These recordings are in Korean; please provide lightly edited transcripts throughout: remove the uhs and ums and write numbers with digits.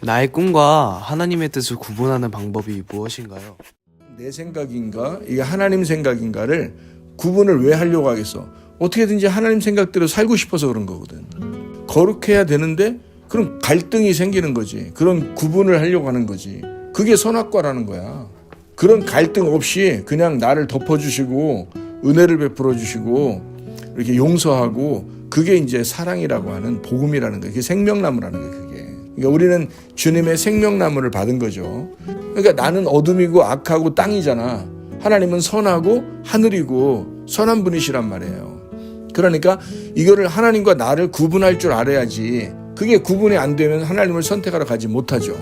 나의 꿈과 하나님의 뜻을 구분하는 방법이 무엇인가요? 내 생각인가 이게 하나님 생각인가를 구분을 왜 하려고 하겠어? 어떻게든지 하나님 생각대로 살고 싶어서 그런 거거든. 거룩해야 되는데 그런 갈등이 생기는 거지. 그런 구분을 하려고 하는 거지. 그게 선악과라는 거야. 그런 갈등 없이 그냥 나를 덮어주시고 은혜를 베풀어 주시고 이렇게 용서하고 그게 이제 사랑이라고 하는 복음이라는 거야. 그게 생명나무라는 거야. 그게. 그러니까 우리는 주님의 생명나무를 받은 거죠. 그러니까 나는 어둠이고 악하고 땅이잖아. 하나님은 선하고 하늘이고 선한 분이시란 말이에요. 그러니까 이거를 하나님과 나를 구분할 줄 알아야지. 그게 구분이 안 되면 하나님을 선택하러 가지 못하죠.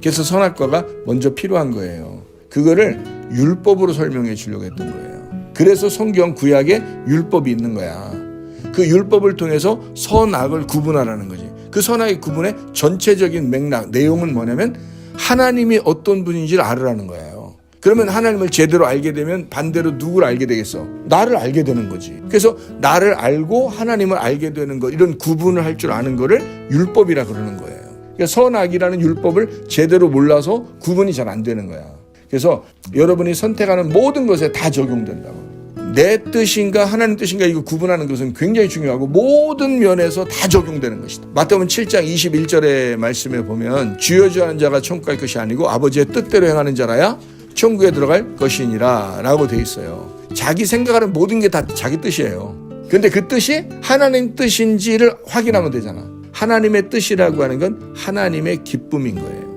그래서 선악과가 먼저 필요한 거예요. 그거를 율법으로 설명해 주려고 했던 거예요. 그래서 성경 구약에 율법이 있는 거야. 그 율법을 통해서 선악을 구분하라는 거지. 그 선악의 구분의 전체적인 맥락, 내용은 뭐냐면 하나님이 어떤 분인지를 알으라는 거예요. 그러면 하나님을 제대로 알게 되면 반대로 누구를 알게 되겠어? 나를 알게 되는 거지. 그래서 나를 알고 하나님을 알게 되는 것, 이런 구분을 할 줄 아는 거를 율법이라 그러는 거예요. 그러니까 선악이라는 율법을 제대로 몰라서 구분이 잘 안 되는 거야. 그래서 여러분이 선택하는 모든 것에 다 적용된다고. 내 뜻인가 하나님 뜻인가 이거 구분하는 것은 굉장히 중요하고 모든 면에서 다 적용되는 것이다. 마태복음 7장 21절의 말씀에 보면 주여 주여 하는 자가 천국 갈 것이 아니고 아버지의 뜻대로 행하는 자라야 천국에 들어갈 것이니라 라고 돼 있어요. 자기 생각하는 모든 게 다 자기 뜻이에요. 그런데 그 뜻이 하나님 뜻인지를 확인하면 되잖아. 하나님의 뜻이라고 하는 건 하나님의 기쁨인 거예요.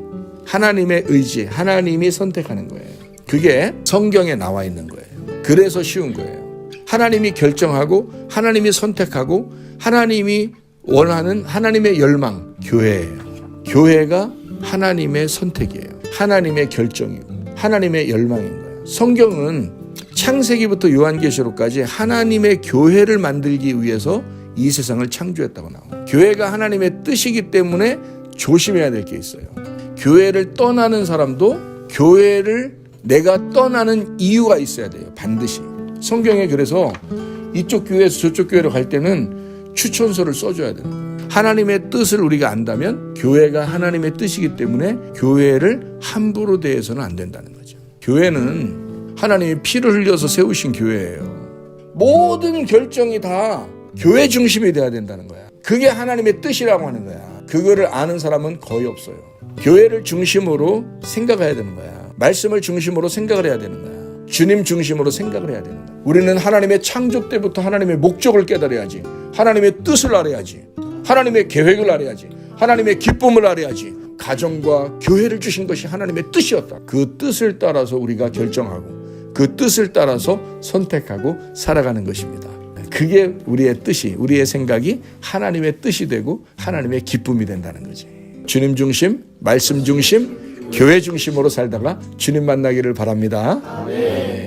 하나님의 의지, 하나님이 선택하는 거예요. 그게 성경에 나와 있는 거예요. 그래서 쉬운 거예요. 하나님이 결정하고 하나님이 선택하고 하나님이 원하는 하나님의 열망, 교회예요. 교회가 하나님의 선택이에요. 하나님의 결정이고 하나님의 열망인 거예요. 성경은 창세기부터 요한계시록까지 하나님의 교회를 만들기 위해서 이 세상을 창조했다고 나와요. 교회가 하나님의 뜻이기 때문에 조심해야 될 게 있어요. 교회를 떠나는 사람도 교회를 내가 떠나는 이유가 있어야 돼요. 반드시. 성경에 그래서 이쪽 교회에서 저쪽 교회로 갈 때는 추천서를 써줘야 되는 거예요. 하나님의 뜻을 우리가 안다면 교회가 하나님의 뜻이기 때문에 교회를 함부로 대해서는 안 된다는 거죠. 교회는 하나님이 피를 흘려서 세우신 교회예요. 모든 결정이 다 교회 중심이 돼야 된다는 거야. 그게 하나님의 뜻이라고 하는 거야. 그거를 아는 사람은 거의 없어요. 교회를 중심으로 생각해야 되는 거야. 말씀을 중심으로 생각을 해야 되는 거야. 주님 중심으로 생각을 해야 되는 거야. 우리는 하나님의 창조 때부터 하나님의 목적을 깨달아야지. 하나님의 뜻을 알아야지. 하나님의 계획을 알아야지. 하나님의 기쁨을 알아야지. 가정과 교회를 주신 것이 하나님의 뜻이었다. 그 뜻을 따라서 우리가 결정하고 그 뜻을 따라서 선택하고 살아가는 것입니다. 그게 우리의 뜻이, 우리의 생각이 하나님의 뜻이 되고 하나님의 기쁨이 된다는 거지. 주님 중심, 말씀 중심, 교회 중심으로 살다가 주님 만나기를 바랍니다. 아멘.